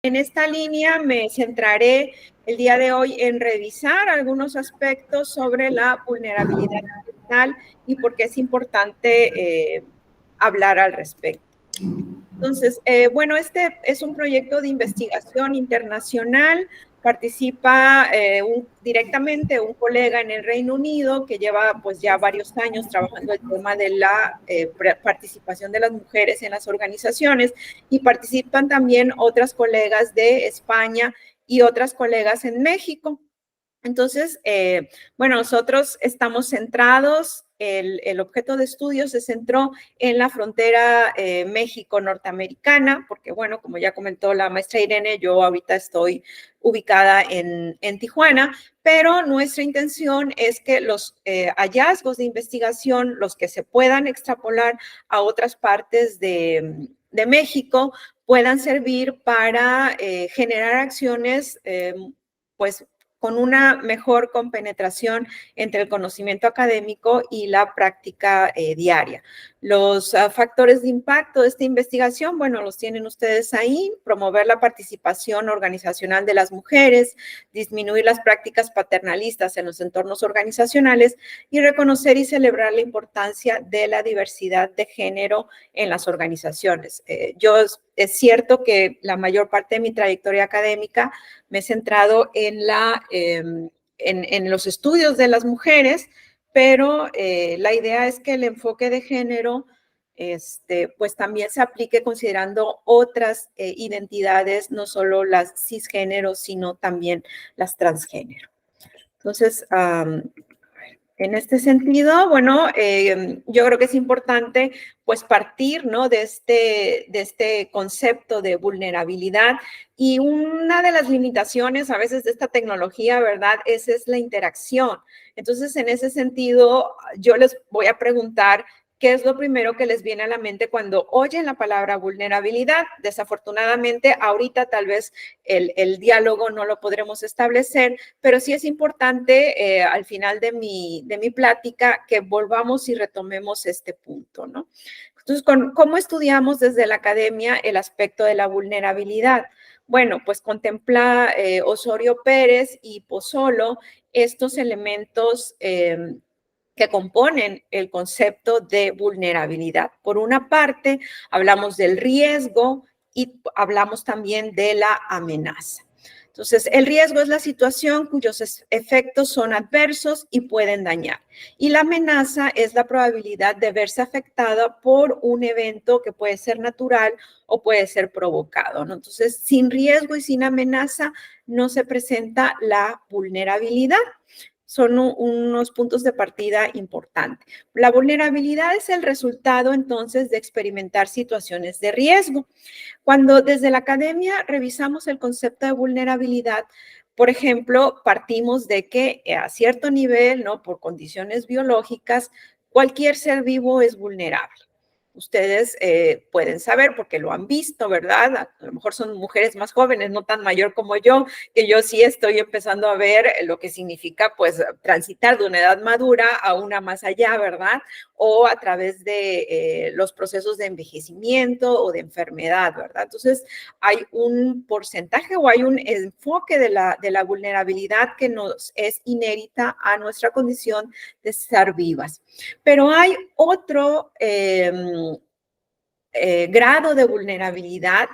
En esta línea me centraré el día de hoy en revisar algunos aspectos sobre la vulnerabilidad digital y por qué es importante hablar al respecto. Entonces, bueno, este es un proyecto de investigación internacional. Participa directamente un colega en el Reino Unido que lleva pues ya varios años trabajando el tema de la participación de las mujeres en las organizaciones, y participan también otras colegas de España y otras colegas en México. Entonces, bueno, nosotros estamos centrados, el objeto de estudio se centró en la frontera México-norteamericana, porque bueno, como ya comentó la maestra Irene, yo ahorita estoy ubicada en Tijuana, pero nuestra intención es que los hallazgos de investigación, los que se puedan extrapolar a otras partes de México, puedan servir para generar acciones, pues, con una mejor compenetración entre el conocimiento académico y la práctica diaria. Los factores de impacto de esta investigación, bueno, los tienen ustedes ahí: promover la participación organizacional de las mujeres, disminuir las prácticas paternalistas en los entornos organizacionales y reconocer y celebrar la importancia de la diversidad de género en las organizaciones. Es cierto que la mayor parte de mi trayectoria académica me he centrado en los estudios de las mujeres, pero la idea es que el enfoque de género pues también se aplique considerando otras identidades, no solo las cisgénero, sino también las transgénero. Entonces, en este sentido, bueno, yo creo que es importante pues partir, ¿no?, de este concepto de vulnerabilidad, y una de las limitaciones a veces de esta tecnología, ¿verdad?, es la interacción. Entonces, en ese sentido, yo les voy a preguntar qué es lo primero que les viene a la mente cuando oyen la palabra vulnerabilidad. Desafortunadamente, ahorita tal vez el diálogo no lo podremos establecer, pero sí es importante al final de mi plática que volvamos y retomemos este punto, ¿no? Entonces, ¿cómo estudiamos desde la academia el aspecto de la vulnerabilidad? Bueno, pues contempla Osorio Pérez y Pozzolo estos elementos que componen el concepto de vulnerabilidad. Por una parte, hablamos del riesgo y hablamos también de la amenaza. Entonces, el riesgo es la situación cuyos efectos son adversos y pueden dañar. Y la amenaza es la probabilidad de verse afectada por un evento que puede ser natural o puede ser provocado, ¿no? Entonces, sin riesgo y sin amenaza no se presenta la vulnerabilidad. Son unos puntos de partida importantes. La vulnerabilidad es el resultado, entonces, de experimentar situaciones de riesgo. Cuando desde la academia revisamos el concepto de vulnerabilidad, por ejemplo, partimos de que a cierto nivel, ¿no?, por condiciones biológicas, cualquier ser vivo es vulnerable. Ustedes pueden saber porque lo han visto, ¿verdad? A lo mejor son mujeres más jóvenes, no tan mayor como yo, que yo sí estoy empezando a ver lo que significa, pues, transitar de una edad madura a una más allá, ¿verdad? O a través de los procesos de envejecimiento o de enfermedad, ¿verdad? Entonces, hay un porcentaje o hay un enfoque de la vulnerabilidad que nos es inédita a nuestra condición de estar vivas. Pero hay otro grado de vulnerabilidad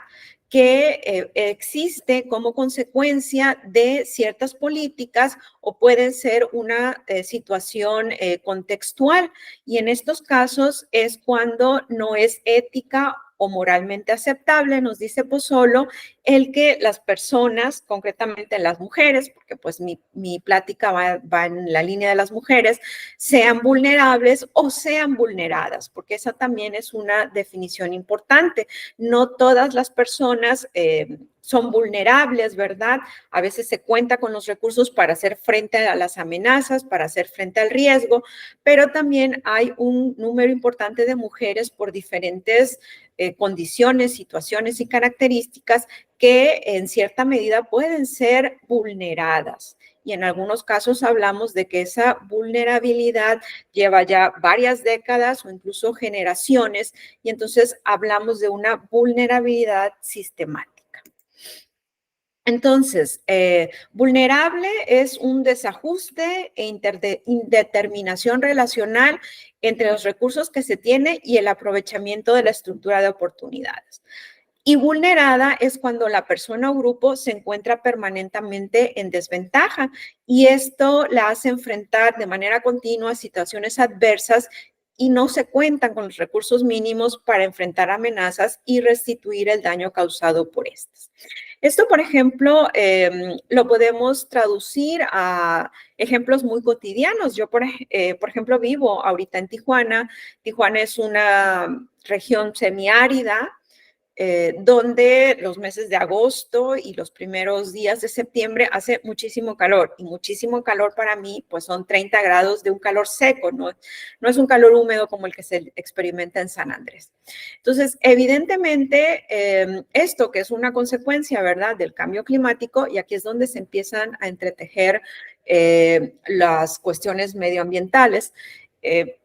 que existe como consecuencia de ciertas políticas o puede ser una situación contextual. Y en estos casos es cuando no es ética o moralmente aceptable, nos dice Pozzolo, el que las personas, concretamente las mujeres, porque pues mi plática va en la línea de las mujeres, sean vulnerables o sean vulneradas, porque esa también es una definición importante. No todas las personas son vulnerables, ¿verdad? A veces se cuenta con los recursos para hacer frente a las amenazas, para hacer frente al riesgo, pero también hay un número importante de mujeres por diferentes condiciones, situaciones y características que en cierta medida pueden ser vulneradas. Y en algunos casos hablamos de que esa vulnerabilidad lleva ya varias décadas o incluso generaciones, y entonces hablamos de una vulnerabilidad sistemática. Entonces, vulnerable es un desajuste e indeterminación relacional entre los recursos que se tiene y el aprovechamiento de la estructura de oportunidades. Y vulnerada es cuando la persona o grupo se encuentra permanentemente en desventaja y esto la hace enfrentar de manera continua situaciones adversas y no se cuentan con los recursos mínimos para enfrentar amenazas y restituir el daño causado por estas. Esto, por ejemplo, lo podemos traducir a ejemplos muy cotidianos. Yo, por ejemplo, vivo ahorita en Tijuana. Tijuana es una región semiárida donde los meses de agosto y los primeros días de septiembre hace muchísimo calor y muchísimo calor para mí pues son 30 grados de un calor seco, no es un calor húmedo como el que se experimenta en San Andrés. Entonces, evidentemente, esto que es una consecuencia, ¿verdad?, del cambio climático, y aquí es donde se empiezan a entretejer las cuestiones medioambientales,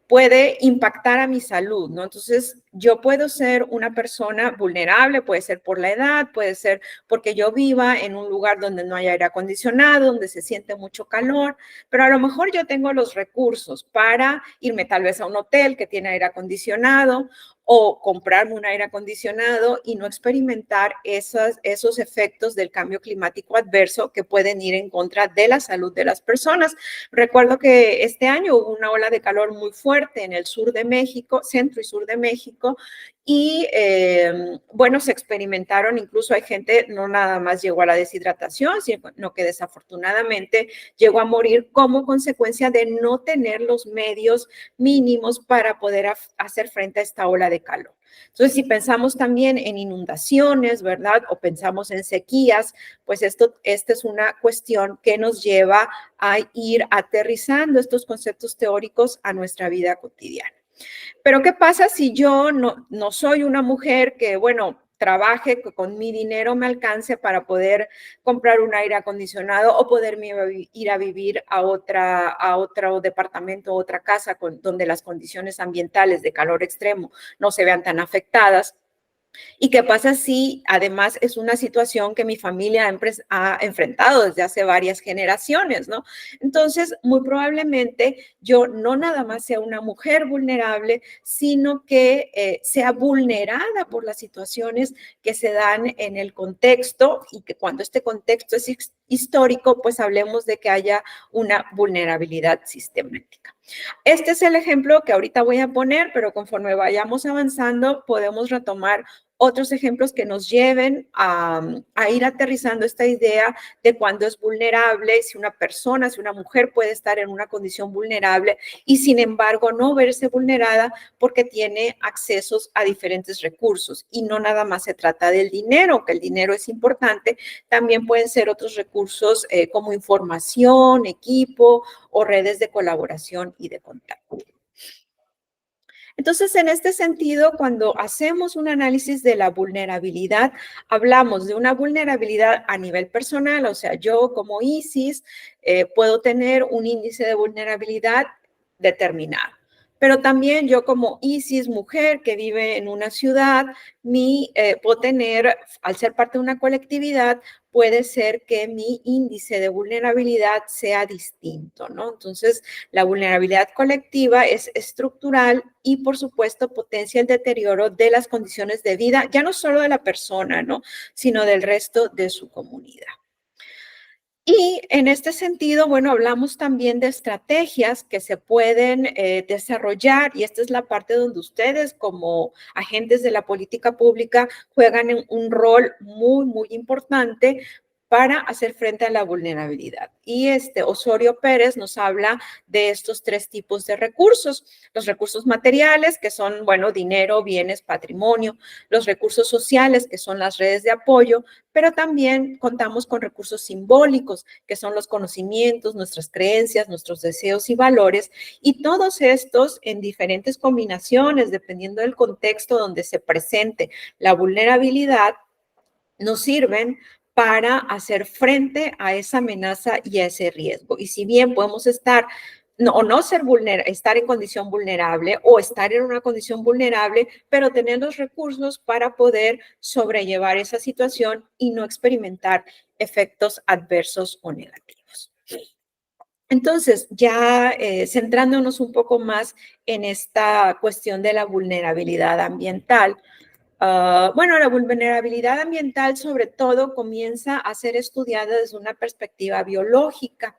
puede impactar a mi salud, ¿no? Entonces, yo puedo ser una persona vulnerable, puede ser por la edad, puede ser porque yo viva en un lugar donde no hay aire acondicionado, donde se siente mucho calor, pero a lo mejor yo tengo los recursos para irme tal vez a un hotel que tiene aire acondicionado o comprarme un aire acondicionado y no experimentar esos efectos del cambio climático adverso que pueden ir en contra de la salud de las personas. Recuerdo que este año hubo una ola de calor muy fuerte en el sur de México, centro y sur de México, y bueno, se experimentaron, incluso hay gente, no nada más llegó a la deshidratación, sino que desafortunadamente llegó a morir como consecuencia de no tener los medios mínimos para poder hacer frente a esta ola de calor. Entonces, si pensamos también en inundaciones, ¿verdad? O pensamos en sequías, pues esta es una cuestión que nos lleva a ir aterrizando estos conceptos teóricos a nuestra vida cotidiana. Pero ¿qué pasa si yo no soy una mujer que, bueno, trabaje, que con mi dinero me alcance para poder comprar un aire acondicionado o poderme ir a vivir a otro departamento, otra casa donde las condiciones ambientales de calor extremo no se vean tan afectadas? ¿Y qué pasa si además es una situación que mi familia ha enfrentado desde hace varias generaciones, ¿no? Entonces, muy probablemente yo no nada más sea una mujer vulnerable, sino que sea vulnerada por las situaciones que se dan en el contexto y que cuando este contexto es histórico, pues hablemos de que haya una vulnerabilidad sistemática. Este es el ejemplo que ahorita voy a poner, pero conforme vayamos avanzando, podemos retomar otros ejemplos que nos lleven a ir aterrizando esta idea de cuándo es vulnerable, si una persona, si una mujer puede estar en una condición vulnerable y sin embargo no verse vulnerada porque tiene accesos a diferentes recursos. Y no nada más se trata del dinero, que el dinero es importante, también pueden ser otros recursos como información, equipo o redes de colaboración y de contacto. Entonces, en este sentido, cuando hacemos un análisis de la vulnerabilidad, hablamos de una vulnerabilidad a nivel personal, o sea, yo como Isis puedo tener un índice de vulnerabilidad determinado. Pero también yo como Isis, mujer que vive en una ciudad, puedo tener, al ser parte de una colectividad, puede ser que mi índice de vulnerabilidad sea distinto, ¿no? Entonces, la vulnerabilidad colectiva es estructural y, por supuesto, potencia el deterioro de las condiciones de vida, ya no solo de la persona, ¿no?, sino del resto de su comunidad. Y en este sentido, bueno, hablamos también de estrategias que se pueden desarrollar, y esta es la parte donde ustedes como agentes de la política pública juegan un rol muy, muy importante para hacer frente a la vulnerabilidad. Y Osorio Pérez nos habla de estos tres tipos de recursos: los recursos materiales, que son, bueno, dinero, bienes, patrimonio; los recursos sociales, que son las redes de apoyo; pero también contamos con recursos simbólicos, que son los conocimientos, nuestras creencias, nuestros deseos y valores, y todos estos en diferentes combinaciones, dependiendo del contexto donde se presente la vulnerabilidad, nos sirven para hacer frente a esa amenaza y a ese riesgo. Y si bien podemos estar estar en condición vulnerable o estar en una condición vulnerable, pero tener los recursos para poder sobrellevar esa situación y no experimentar efectos adversos o negativos. Entonces, ya centrándonos un poco más en esta cuestión de la vulnerabilidad ambiental, bueno, la vulnerabilidad ambiental sobre todo comienza a ser estudiada desde una perspectiva biológica.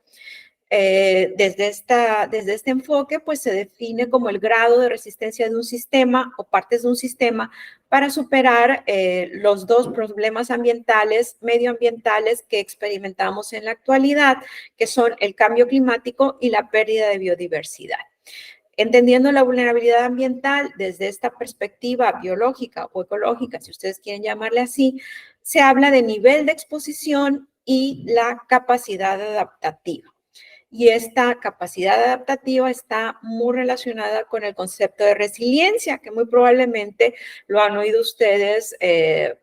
Desde este enfoque, pues se define como el grado de resistencia de un sistema o partes de un sistema para superar los dos problemas ambientales, medioambientales que experimentamos en la actualidad, que son el cambio climático y la pérdida de biodiversidad. Entendiendo la vulnerabilidad ambiental desde esta perspectiva biológica o ecológica, si ustedes quieren llamarle así, se habla de nivel de exposición y la capacidad adaptativa. Y esta capacidad adaptativa está muy relacionada con el concepto de resiliencia, que muy probablemente lo han oído ustedes,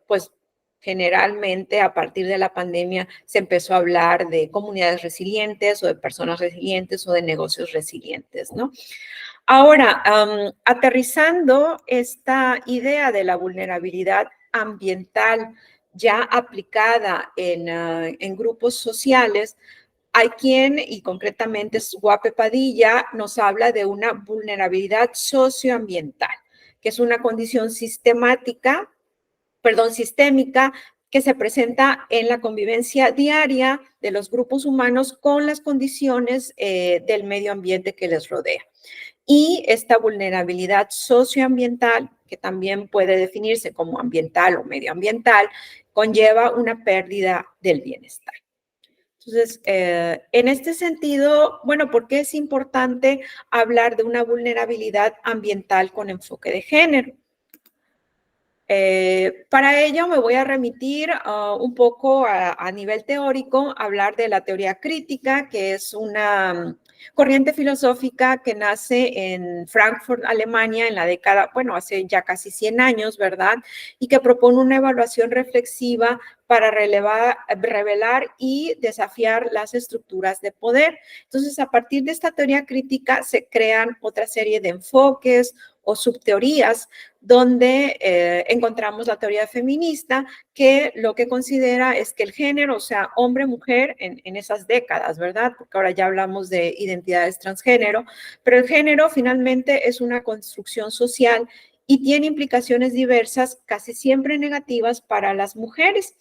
pues generalmente a partir de la pandemia se empezó a hablar de comunidades resilientes o de personas resilientes o de negocios resilientes, ¿no? Ahora, aterrizando esta idea de la vulnerabilidad ambiental ya aplicada en grupos sociales, hay quien, y concretamente Guape Padilla, nos habla de una vulnerabilidad socioambiental, que es una condición sistémica que se presenta en la convivencia diaria de los grupos humanos con las condiciones del medio ambiente que les rodea. Y esta vulnerabilidad socioambiental, que también puede definirse como ambiental o medioambiental, conlleva una pérdida del bienestar. Entonces, en este sentido, bueno, ¿por qué es importante hablar de una vulnerabilidad ambiental con enfoque de género? Para ello me voy a remitir un poco a nivel teórico, hablar de la teoría crítica, que es una corriente filosófica que nace en Frankfurt, Alemania, en la década, bueno, hace ya casi 100 años, ¿verdad? Y que propone una evaluación reflexiva para revelar y desafiar las estructuras de poder. Entonces, a partir de esta teoría crítica se crean otra serie de enfoques o subteorías donde encontramos la teoría feminista, que lo que considera es que el género, o sea, hombre-mujer en esas décadas, ¿verdad? Porque ahora ya hablamos de identidades transgénero, pero el género finalmente es una construcción social y tiene implicaciones diversas, casi siempre negativas para las mujeres.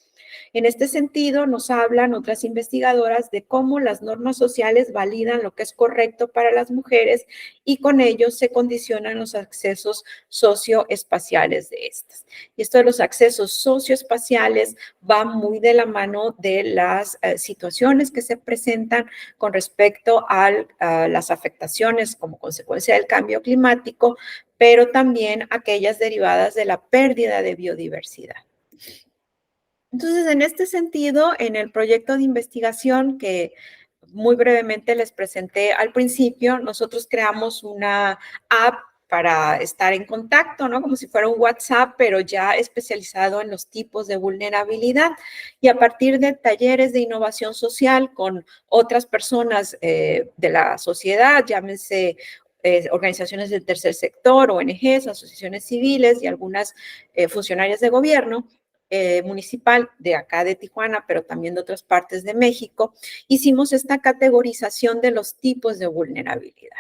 En este sentido, nos hablan otras investigadoras de cómo las normas sociales validan lo que es correcto para las mujeres y con ello se condicionan los accesos socioespaciales de estas. Y esto de los accesos socioespaciales va muy de la mano de las situaciones que se presentan con respecto a las afectaciones como consecuencia del cambio climático, pero también aquellas derivadas de la pérdida de biodiversidad. Entonces, en este sentido, en el proyecto de investigación que muy brevemente les presenté al principio, nosotros creamos una app para estar en contacto, ¿no? Como si fuera un WhatsApp, pero ya especializado en los tipos de vulnerabilidad. Y a partir de talleres de innovación social con otras personas de la sociedad, llámense organizaciones del tercer sector, ONGs, asociaciones civiles y algunas funcionarias de gobierno, municipal de acá de Tijuana, pero también de otras partes de México, hicimos esta categorización de los tipos de vulnerabilidad.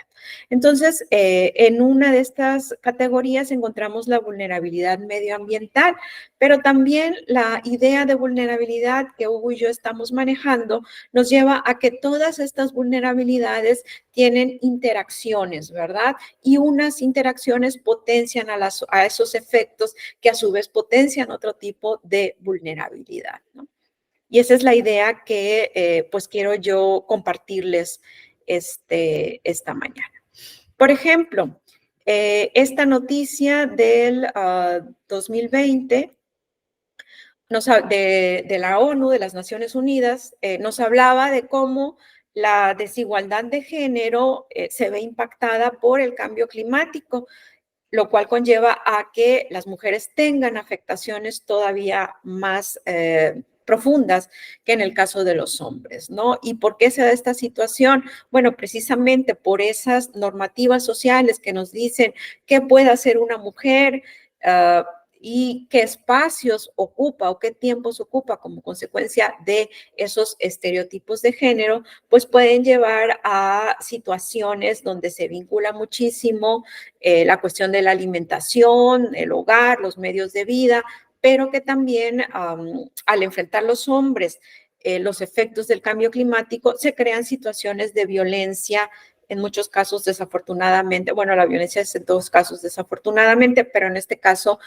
Entonces, en una de estas categorías encontramos la vulnerabilidad medioambiental, pero también la idea de vulnerabilidad que Hugo y yo estamos manejando nos lleva a que todas estas vulnerabilidades tienen interacciones, ¿verdad? Y unas interacciones potencian a esos efectos que a su vez potencian otro tipo de vulnerabilidad, ¿no? Y esa es la idea que pues quiero yo compartirles esta mañana. Por ejemplo, esta noticia del 2020 de la ONU, de las Naciones Unidas, nos hablaba de cómo la desigualdad de género se ve impactada por el cambio climático, lo cual conlleva a que las mujeres tengan afectaciones todavía más profundas que en el caso de los hombres, ¿no? ¿Y por qué se da esta situación? Bueno, precisamente por esas normativas sociales que nos dicen qué puede hacer una mujer y qué espacios ocupa o qué tiempos ocupa como consecuencia de esos estereotipos de género, pues pueden llevar a situaciones donde se vincula muchísimo la cuestión de la alimentación, el hogar, los medios de vida, pero que también al enfrentar los hombres los efectos del cambio climático, se crean situaciones de violencia, en muchos casos desafortunadamente, bueno, la violencia es en todos casos desafortunadamente, pero en este caso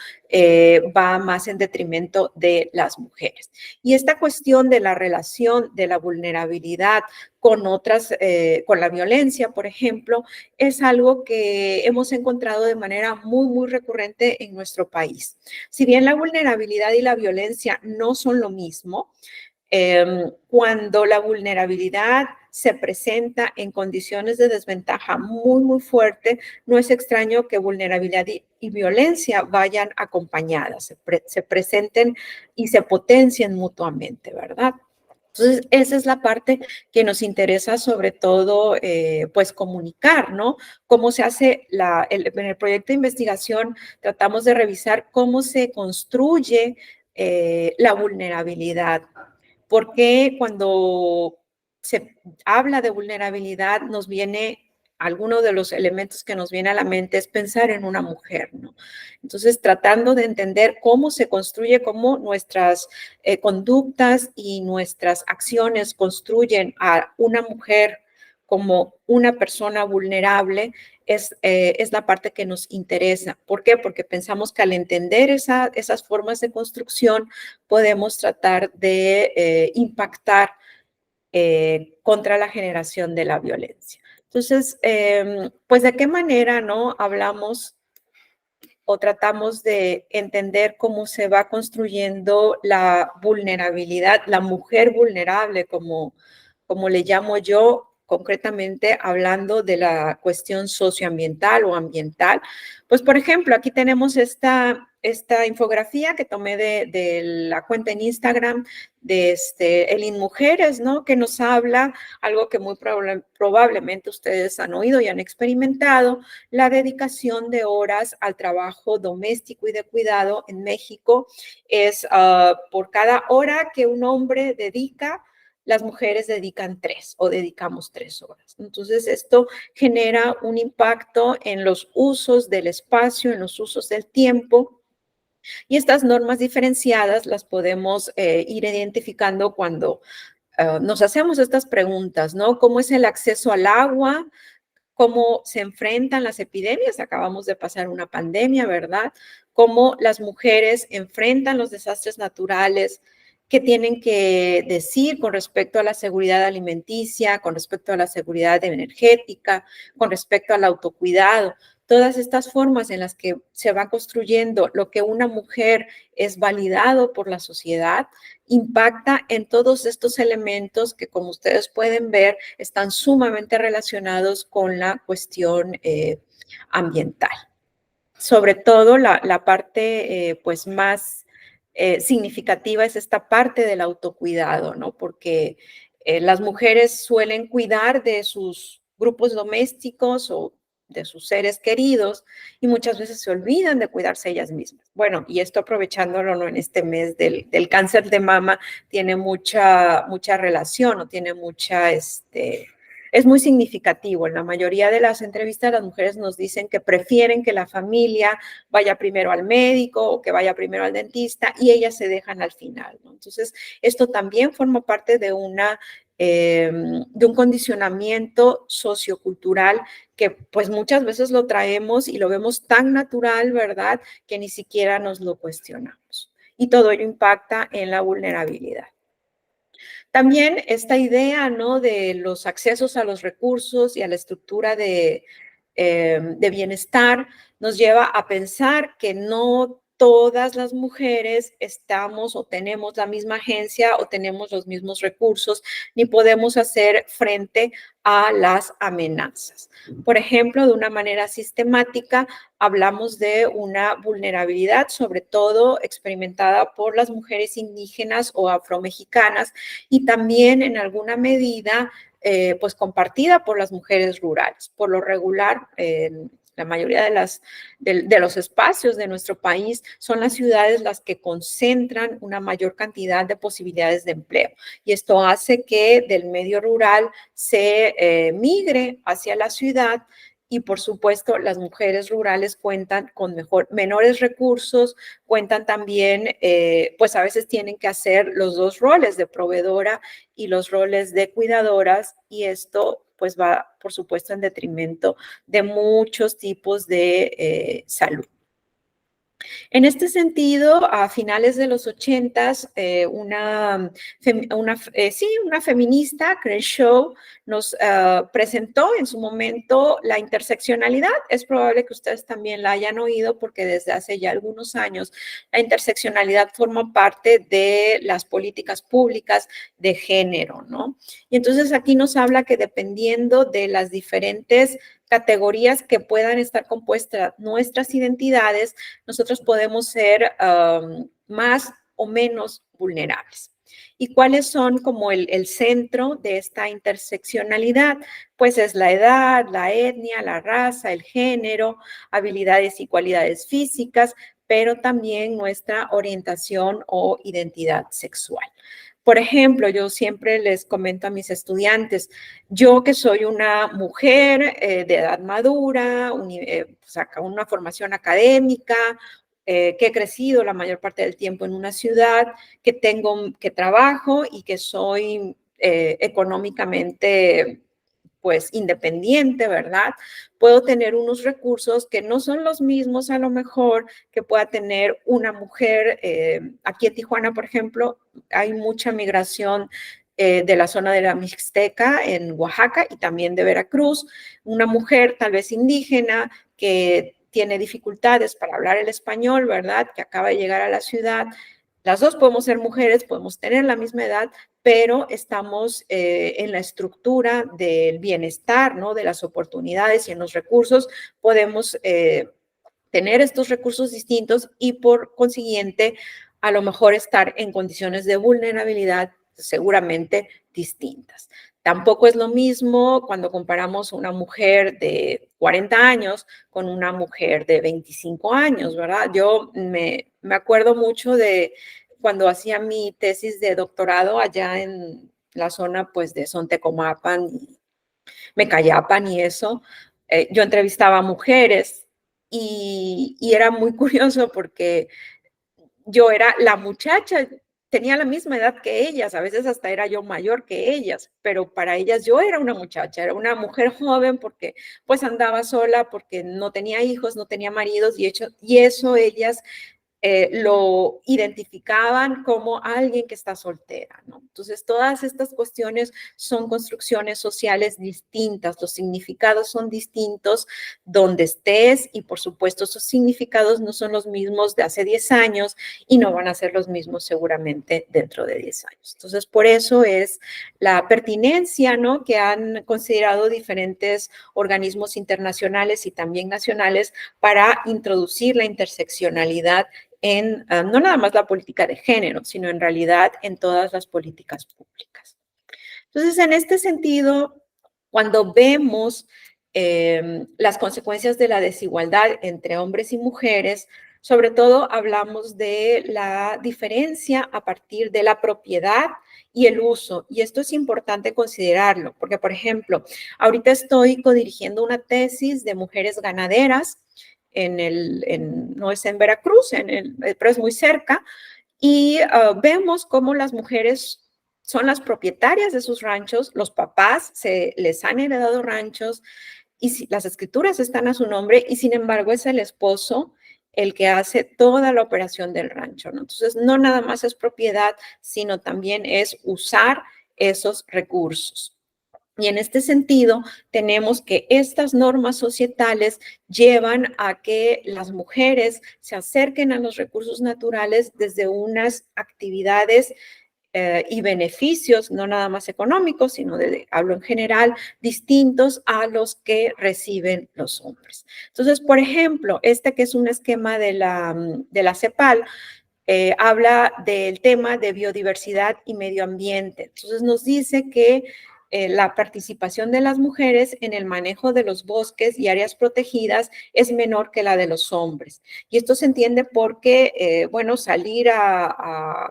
va más en detrimento de las mujeres. Y esta cuestión de la relación de la vulnerabilidad con otras, con la violencia, por ejemplo, es algo que hemos encontrado de manera muy recurrente en nuestro país. Si bien la vulnerabilidad y la violencia no son lo mismo, cuando la vulnerabilidad se presenta en condiciones de desventaja muy fuerte, no es extraño que vulnerabilidad y violencia vayan acompañadas, se presenten y se potencien mutuamente, ¿verdad? Entonces, esa es la parte que nos interesa sobre todo, pues, comunicar, ¿no? Cómo se hace en el proyecto de investigación, tratamos de revisar cómo se construye la vulnerabilidad. Porque cuando se habla de vulnerabilidad, nos viene, alguno de los elementos que nos viene a la mente es pensar en una mujer, ¿no? Entonces, tratando de entender cómo se construye, cómo nuestras conductas y nuestras acciones construyen a una mujer como una persona vulnerable, es la parte que nos interesa. ¿Por qué? Porque pensamos que al entender esas formas de construcción, podemos tratar de impactar contra la generación de la violencia. Entonces, pues de qué manera, ¿no? Hablamos o tratamos de entender cómo se va construyendo la vulnerabilidad, la mujer vulnerable, como le llamo yo, concretamente hablando de la cuestión socioambiental o ambiental. Pues, por ejemplo, aquí tenemos esta infografía que tomé de la cuenta en Instagram de el InMujeres, ¿no? Que nos habla algo que muy probablemente ustedes han oído y han experimentado, la dedicación de horas al trabajo doméstico y de cuidado en México es por cada hora que un hombre dedica, las mujeres dedican 3 o dedicamos 3 horas. Entonces, esto genera un impacto en los usos del espacio, en los usos del tiempo. Y estas normas diferenciadas las podemos ir identificando cuando nos hacemos estas preguntas, ¿no? ¿Cómo es el acceso al agua? ¿Cómo se enfrentan las epidemias? Acabamos de pasar una pandemia, ¿verdad? Cómo las mujeres enfrentan los desastres naturales, qué tienen que decir con respecto a la seguridad alimenticia, con respecto a la seguridad energética, con respecto al autocuidado. Todas estas formas en las que se va construyendo lo que una mujer es validado por la sociedad, impacta en todos estos elementos que, como ustedes pueden ver, están sumamente relacionados con la cuestión ambiental. Sobre todo la parte pues más significativa es esta parte del autocuidado, ¿no? Porque las mujeres suelen cuidar de sus grupos domésticos o de sus seres queridos y muchas veces se olvidan de cuidarse ellas mismas. Bueno, y esto aprovechándolo, ¿no? En este mes del cáncer de mama tiene mucha relación o tiene mucha, es muy significativo. En la mayoría de las entrevistas las mujeres nos dicen que prefieren que la familia vaya primero al médico o que vaya primero al dentista y ellas se dejan al final, ¿no? Entonces, esto también forma parte de un condicionamiento sociocultural que pues muchas veces lo traemos y lo vemos tan natural, ¿verdad? Que ni siquiera nos lo cuestionamos. Y todo ello impacta en la vulnerabilidad. También esta idea, ¿no? De los accesos a los recursos y a la estructura de bienestar nos lleva a pensar que no todas las mujeres estamos o tenemos la misma agencia o tenemos los mismos recursos, ni podemos hacer frente a las amenazas. Por ejemplo, de una manera sistemática, hablamos de una vulnerabilidad, sobre todo experimentada por las mujeres indígenas o afromexicanas, y también en alguna medida pues compartida por las mujeres rurales. Por lo regular, la mayoría de los espacios de nuestro país, son las ciudades las que concentran una mayor cantidad de posibilidades de empleo. Y esto hace que del medio rural se migre hacia la ciudad. Y por supuesto, las mujeres rurales cuentan con menores recursos, cuentan también, pues a veces tienen que hacer los dos roles de proveedora y los roles de cuidadoras, y esto pues va, por supuesto, en detrimento de muchos tipos de salud. En este sentido, a finales de los 80s, una feminista, Crenshaw, nos presentó en su momento la interseccionalidad. Es probable que ustedes también la hayan oído porque desde hace ya algunos años la interseccionalidad forma parte de las políticas públicas de género, ¿no? Y entonces aquí nos habla que dependiendo de las diferentes categorías que puedan estar compuestas nuestras identidades, nosotros podemos ser más o menos vulnerables. ¿Y cuáles son como el centro de esta interseccionalidad? Pues es la edad, la etnia, la raza, el género, habilidades y cualidades físicas, pero también nuestra orientación o identidad sexual. Por ejemplo, yo siempre les comento a mis estudiantes, yo que soy una mujer de edad madura, una formación académica, que he crecido la mayor parte del tiempo en una ciudad, que trabajo y que soy económicamente pues independiente, ¿verdad? Puedo tener unos recursos que no son los mismos a lo mejor que pueda tener una mujer. Aquí en Tijuana, por ejemplo, hay mucha migración de la zona de la Mixteca en Oaxaca y también de Veracruz. Una mujer tal vez indígena que tiene dificultades para hablar el español, ¿verdad? Que acaba de llegar a la ciudad. Las dos podemos ser mujeres, podemos tener la misma edad, pero estamos en la estructura del bienestar, ¿no? De las oportunidades y en los recursos podemos tener estos recursos distintos y por consiguiente a lo mejor estar en condiciones de vulnerabilidad seguramente distintas. Tampoco es lo mismo cuando comparamos una mujer de 40 años con una mujer de 25 años, ¿verdad? Yo me acuerdo mucho de cuando hacía mi tesis de doctorado allá en la zona pues de Sontecomapan, Mecayapan y eso, yo entrevistaba a mujeres y era muy curioso porque yo era la muchacha, tenía la misma edad que ellas, a veces hasta era yo mayor que ellas, pero para ellas yo era una muchacha, era una mujer joven porque pues andaba sola, porque no tenía hijos, no tenía maridos y eso ellas lo identificaban como alguien que está soltera, ¿no? Entonces, todas estas cuestiones son construcciones sociales distintas, los significados son distintos donde estés y, por supuesto, esos significados no son los mismos de hace 10 años y no van a ser los mismos seguramente dentro de 10 años. Entonces, por eso es la pertinencia, ¿no? Que han considerado diferentes organismos internacionales y también nacionales para introducir la interseccionalidad en no nada más la política de género, sino en realidad en todas las políticas públicas. Entonces, en este sentido, cuando vemos las consecuencias de la desigualdad entre hombres y mujeres, sobre todo hablamos de la diferencia a partir de la propiedad y el uso. Y esto es importante considerarlo, porque, por ejemplo, ahorita estoy codirigiendo una tesis de mujeres ganaderas no es en Veracruz, pero es muy cerca, y vemos cómo las mujeres son las propietarias de sus ranchos, los papás les han heredado ranchos y las escrituras están a su nombre y sin embargo es el esposo el que hace toda la operación del rancho, ¿no? Entonces, no nada más es propiedad, sino también es usar esos recursos. Y en este sentido, tenemos que estas normas societales llevan a que las mujeres se acerquen a los recursos naturales desde unas actividades y beneficios, no nada más económicos, sino hablo en general, distintos a los que reciben los hombres. Entonces, por ejemplo, este que es un esquema de la CEPAL, habla del tema de biodiversidad y medio ambiente. Entonces, nos dice que la participación de las mujeres en el manejo de los bosques y áreas protegidas es menor que la de los hombres. Y esto se entiende porque, bueno, salir a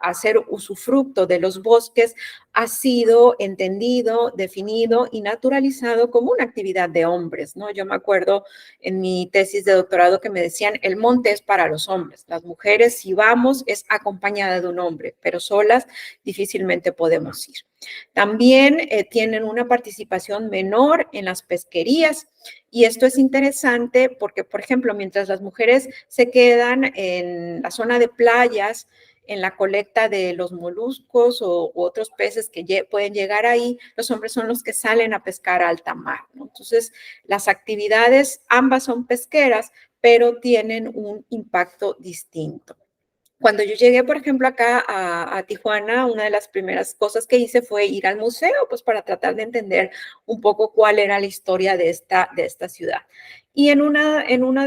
hacer usufructo de los bosques ha sido entendido, definido y naturalizado como una actividad de hombres, ¿no? Yo me acuerdo en mi tesis de doctorado que me decían, el monte es para los hombres. Las mujeres, si vamos, es acompañada de un hombre, pero solas difícilmente podemos ir. También tienen una participación menor en las pesquerías. Y esto es interesante porque, por ejemplo, mientras las mujeres se quedan en la zona de playas, en la colecta de los moluscos u otros peces que pueden llegar ahí, los hombres son los que salen a pescar a alta mar, ¿no? Entonces, las actividades ambas son pesqueras, pero tienen un impacto distinto. Cuando yo llegué, por ejemplo, acá a Tijuana, una de las primeras cosas que hice fue ir al museo, pues para tratar de entender un poco cuál era la historia de esta ciudad. Y en una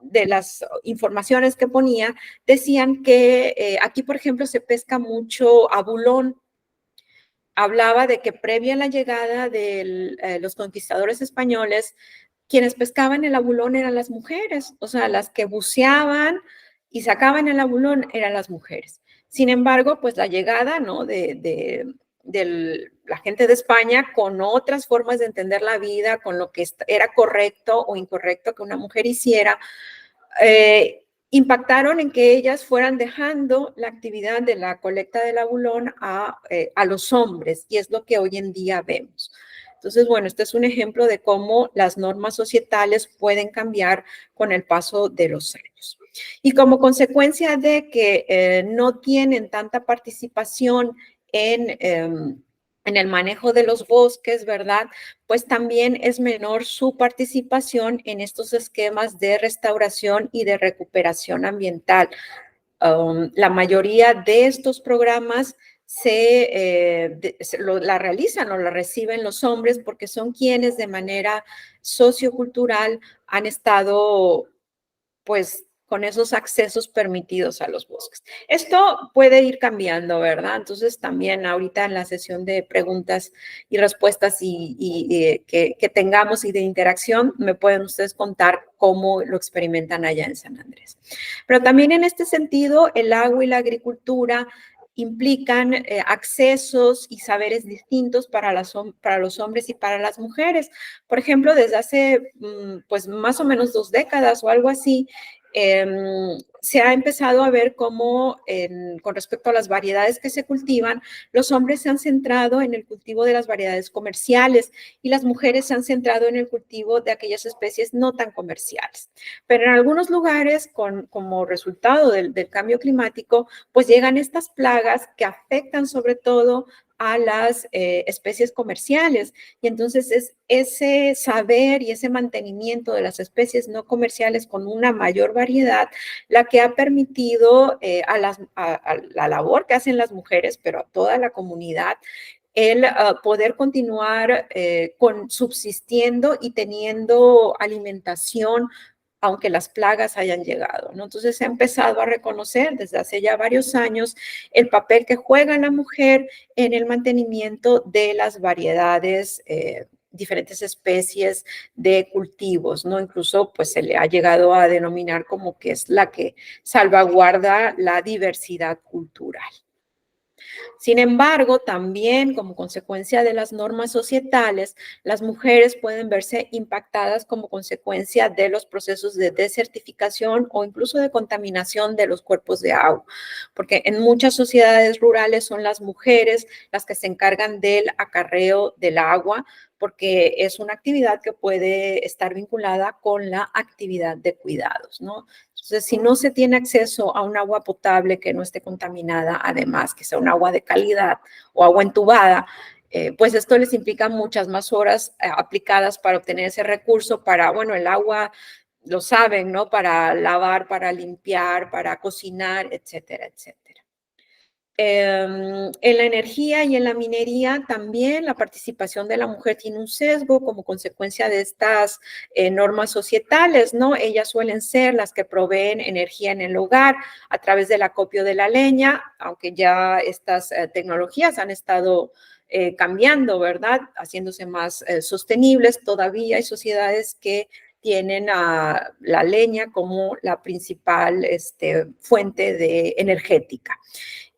de las informaciones que ponía, decían que aquí, por ejemplo, se pesca mucho abulón. Hablaba de que previa a la llegada de los conquistadores españoles, quienes pescaban el abulón eran las mujeres, o sea, las que buceaban y sacaban el abulón eran las mujeres. Sin embargo, pues la llegada, ¿no? de la gente de España con otras formas de entender la vida, con lo que era correcto o incorrecto que una mujer hiciera, impactaron en que ellas fueran dejando la actividad de la colecta del abulón a los hombres, y es lo que hoy en día vemos. Entonces, bueno, este es un ejemplo de cómo las normas societales pueden cambiar con el paso de los años. Y como consecuencia de que no tienen tanta participación en el manejo de los bosques, ¿verdad? Pues también es menor su participación en estos esquemas de restauración y de recuperación ambiental. La mayoría de estos programas la realizan o la reciben los hombres porque son quienes de manera sociocultural han estado pues con esos accesos permitidos a los bosques. Esto puede ir cambiando, ¿verdad? Entonces también ahorita en la sesión de preguntas y respuestas que tengamos y de interacción, me pueden ustedes contar cómo lo experimentan allá en San Andrés. Pero también en este sentido, el agua y la agricultura implican accesos y saberes distintos para los hombres y para las mujeres. Por ejemplo, desde hace pues más o menos 2 décadas o algo así, se ha empezado a ver cómo con respecto a las variedades que se cultivan, los hombres se han centrado en el cultivo de las variedades comerciales y las mujeres se han centrado en el cultivo de aquellas especies no tan comerciales. Pero en algunos lugares, como resultado del cambio climático, pues llegan estas plagas que afectan sobre todo a las especies comerciales. Y entonces es ese saber y ese mantenimiento de las especies no comerciales con una mayor variedad la que ha permitido a la labor que hacen las mujeres, pero a toda la comunidad, el poder continuar subsistiendo y teniendo alimentación aunque las plagas hayan llegado, ¿no? Entonces se ha empezado a reconocer desde hace ya varios años el papel que juega la mujer en el mantenimiento de las variedades, diferentes especies de cultivos, ¿no? Incluso pues se le ha llegado a denominar como que es la que salvaguarda la diversidad cultural. Sin embargo, también como consecuencia de las normas societales, las mujeres pueden verse impactadas como consecuencia de los procesos de desertificación o incluso de contaminación de los cuerpos de agua, porque en muchas sociedades rurales son las mujeres las que se encargan del acarreo del agua, porque es una actividad que puede estar vinculada con la actividad de cuidados, ¿no? Entonces, si no se tiene acceso a un agua potable que no esté contaminada, además, que sea un agua de calidad o agua entubada, pues esto les implica muchas más horas aplicadas para obtener ese recurso para, bueno, el agua, lo saben, ¿no? Para lavar, para limpiar, para cocinar, etcétera, etcétera. En la energía y en la minería también la participación de la mujer tiene un sesgo como consecuencia de estas normas societales, ¿no? Ellas suelen ser las que proveen energía en el hogar a través del acopio de la leña, aunque ya estas tecnologías han estado cambiando, ¿verdad? Haciéndose más sostenibles. Todavía hay sociedades que tienen a la leña como la principal fuente energética.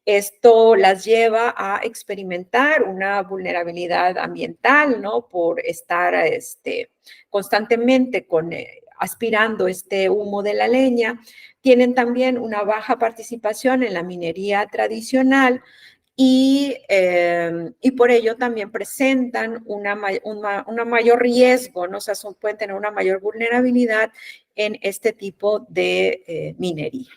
Esto las lleva a experimentar una vulnerabilidad ambiental, ¿no? Por estar constantemente aspirando este humo de la leña. Tienen también una baja participación en la minería tradicional y por ello también presentan una mayor riesgo, ¿no? O sea, pueden tener una mayor vulnerabilidad en este tipo de minería.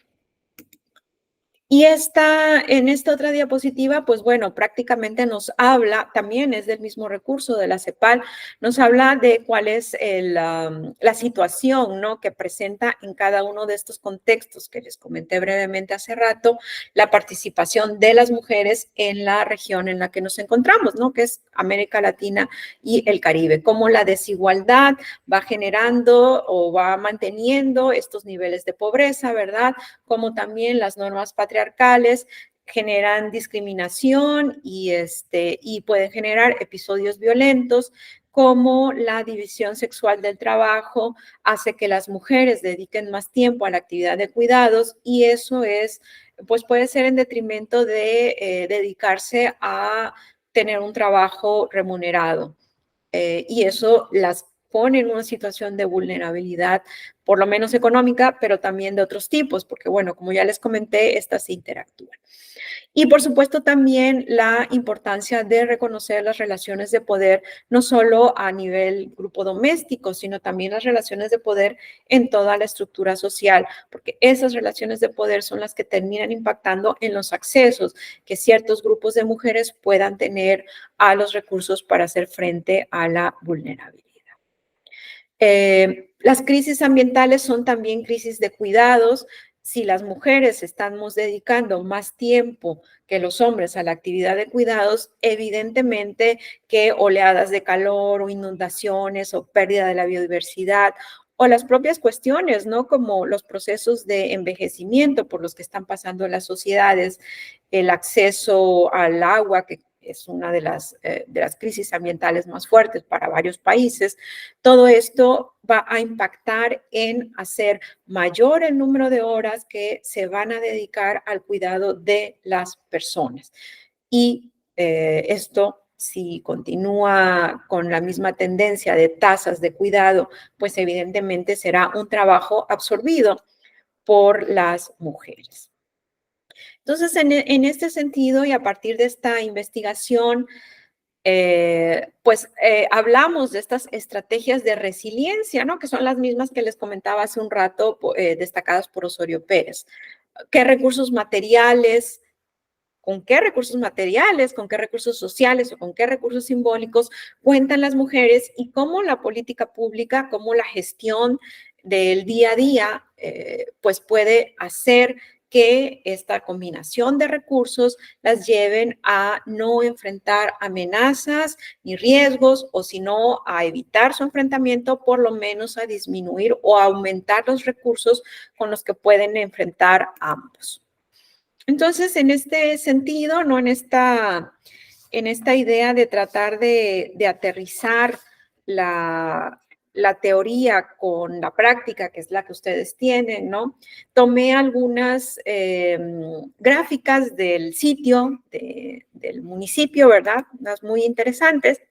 Y en esta otra diapositiva, pues bueno, prácticamente nos habla, también es del mismo recurso de la CEPAL, nos habla de cuál es la situación, ¿no? Que presenta en cada uno de estos contextos que les comenté brevemente hace rato, la participación de las mujeres en la región en la que nos encontramos, ¿no? Que es América Latina y el Caribe, cómo la desigualdad va generando o va manteniendo estos niveles de pobreza, ¿verdad? Como también las normas patriarcales generan discriminación y pueden generar episodios violentos, como la división sexual del trabajo hace que las mujeres dediquen más tiempo a la actividad de cuidados y eso pues puede ser en detrimento de dedicarse a tener un trabajo remunerado. Y eso las pone en una situación de vulnerabilidad, por lo menos económica, pero también de otros tipos, porque bueno, como ya les comenté, estas se interactúan. Y por supuesto también la importancia de reconocer las relaciones de poder, no solo a nivel grupo doméstico, sino también las relaciones de poder en toda la estructura social, porque esas relaciones de poder son las que terminan impactando en los accesos que ciertos grupos de mujeres puedan tener a los recursos para hacer frente a la vulnerabilidad. Las crisis ambientales son también crisis de cuidados. Si las mujeres estamos dedicando más tiempo que los hombres a la actividad de cuidados, evidentemente que oleadas de calor o inundaciones o pérdida de la biodiversidad o las propias cuestiones, ¿no? Como los procesos de envejecimiento por los que están pasando las sociedades, el acceso al agua, que es una de las crisis ambientales más fuertes para varios países. Todo esto va a impactar en hacer mayor el número de horas que se van a dedicar al cuidado de las personas. Y esto, si continúa con la misma tendencia de tasas de cuidado, pues evidentemente será un trabajo absorbido por las mujeres. Entonces, en este sentido y a partir de esta investigación, hablamos de estas estrategias de resiliencia, ¿no? Que son las mismas que les comentaba hace un rato, destacadas por Osorio Pérez. ¿Qué recursos materiales, con qué recursos materiales, con qué recursos sociales o con qué recursos simbólicos cuentan las mujeres y cómo la política pública, cómo la gestión del día a día, pues puede hacer que esta combinación de recursos las lleven a no enfrentar amenazas ni riesgos o sino a evitar su enfrentamiento, por lo menos a disminuir o a aumentar los recursos con los que pueden enfrentar ambos. Entonces, en este sentido, ¿no? En esta idea de tratar de aterrizar la teoría con la práctica, que es la que ustedes tienen, ¿no? Tomé algunas gráficas del sitio del municipio, ¿verdad? Unas muy interesantes.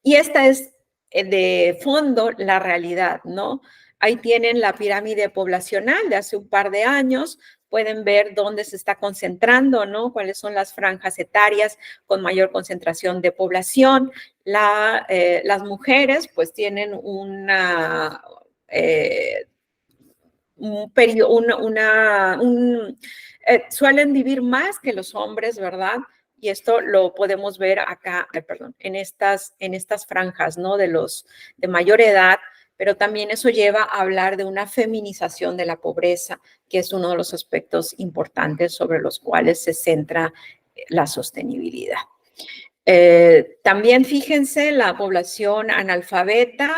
Y esta es de fondo la realidad, ¿no? Ahí tienen la pirámide poblacional de hace un par de años, pueden ver dónde se está concentrando, ¿no? Cuáles son las franjas etarias con mayor concentración de población. Las mujeres, pues, tienen suelen vivir más que los hombres, ¿verdad? Y esto lo podemos ver acá, en estas franjas, ¿no? De mayor edad, pero también eso lleva a hablar de una feminización de la pobreza, que es uno de los aspectos importantes sobre los cuales se centra la sostenibilidad. También fíjense la población analfabeta,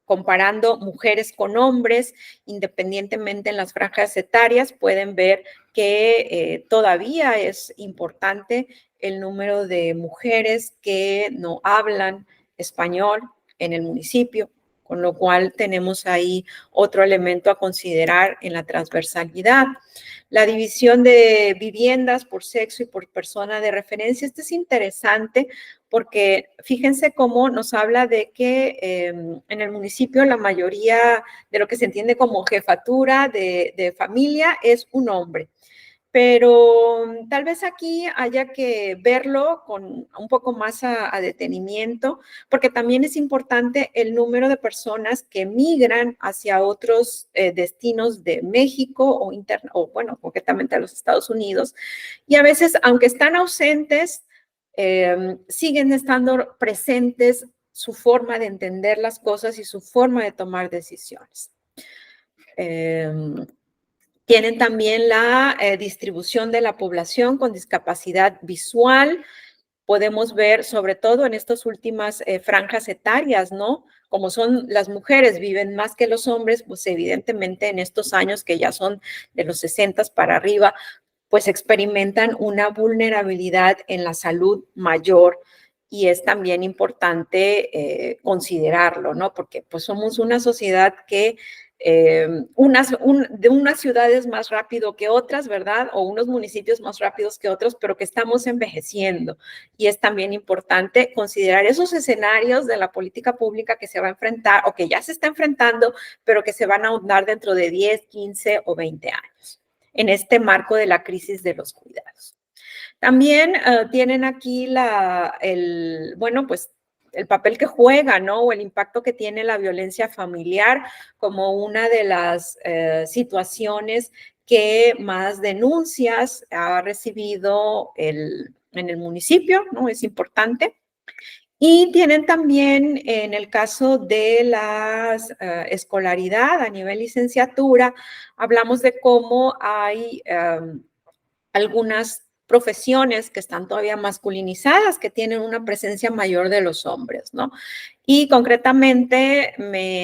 comparando mujeres con hombres, independientemente en las franjas etarias, pueden ver que todavía es importante el número de mujeres que no hablan español en el municipio, con lo cual tenemos ahí otro elemento a considerar en la transversalidad. La división de viviendas por sexo y por persona de referencia, esto es interesante porque fíjense cómo nos habla de que en el municipio la mayoría de lo que se entiende como jefatura de familia es un hombre. Pero tal vez aquí haya que verlo con un poco más a detenimiento, porque también es importante el número de personas que migran hacia otros destinos de México o, bueno, concretamente a los Estados Unidos. Y a veces, aunque están ausentes, siguen estando presentes su forma de entender las cosas y su forma de tomar decisiones. Tienen también la distribución de la población con discapacidad visual. Podemos ver, sobre todo en estas últimas franjas etarias, ¿no? Como son las mujeres, viven más que los hombres, pues evidentemente en estos años que ya son de los 60 para arriba, pues experimentan una vulnerabilidad en la salud mayor y es también importante considerarlo, ¿no? Porque pues somos una sociedad que de unas ciudades más rápido que otras, ¿verdad? O unos municipios más rápidos que otros, pero que estamos envejeciendo. Y es también importante considerar esos escenarios de la política pública que se va a enfrentar o que ya se está enfrentando, pero que se van a ahondar dentro de 10, 15 o 20 años en este marco de la crisis de los cuidados. También tienen aquí bueno, pues el papel que juega, ¿no? O el impacto que tiene la violencia familiar como una de las situaciones que más denuncias ha recibido en el municipio, ¿no? Es importante. Y tienen también, en el caso de la escolaridad a nivel licenciatura, hablamos de cómo hay algunas profesiones que están todavía masculinizadas, que tienen una presencia mayor de los hombres, ¿no? Y concretamente,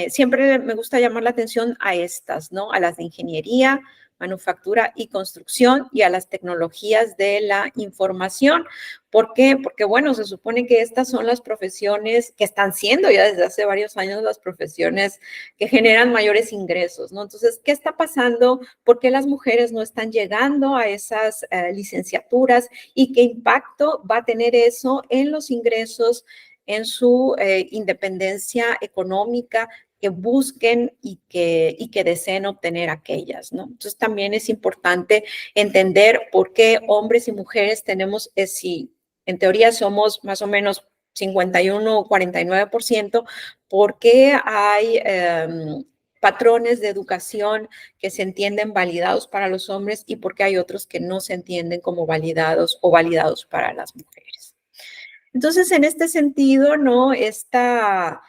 siempre me gusta llamar la atención a estas, ¿no? A las de ingeniería, manufactura y construcción y a las tecnologías de la información. ¿Por qué? Porque, bueno, se supone que estas son las profesiones que están siendo ya desde hace varios años las profesiones que generan mayores ingresos, ¿no? Entonces, ¿qué está pasando? ¿Por qué las mujeres no están llegando a esas licenciaturas? ¿Y qué impacto va a tener eso en los ingresos, en su independencia económica que busquen y que deseen obtener aquellas, ¿no? Entonces también es importante entender por qué hombres y mujeres tenemos, si en teoría somos más o menos 51 o 49%, por qué hay patrones de educación que se entienden validados para los hombres y por qué hay otros que no se entienden como validados o validados para las mujeres. Entonces, en este sentido, ¿no? Esta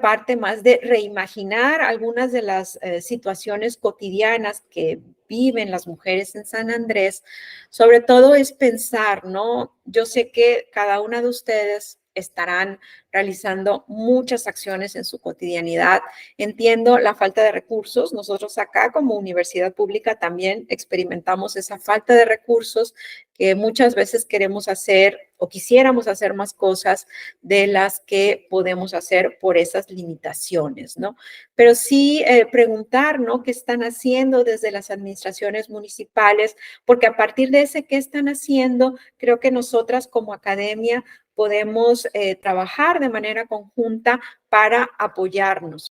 parte más de reimaginar algunas de las situaciones cotidianas que viven las mujeres en San Andrés, sobre todo es pensar, ¿no? Yo sé que cada una de ustedes estarán realizando muchas acciones en su cotidianidad. Entiendo la falta de recursos. Nosotros acá como universidad pública también experimentamos esa falta de recursos que muchas veces queremos hacer o quisiéramos hacer más cosas de las que podemos hacer por esas limitaciones, ¿no? Pero sí preguntar, ¿no? ¿Qué están haciendo desde las administraciones municipales? Porque a partir de ese qué están haciendo, creo que nosotras como academia podemos trabajar de manera conjunta para apoyarnos.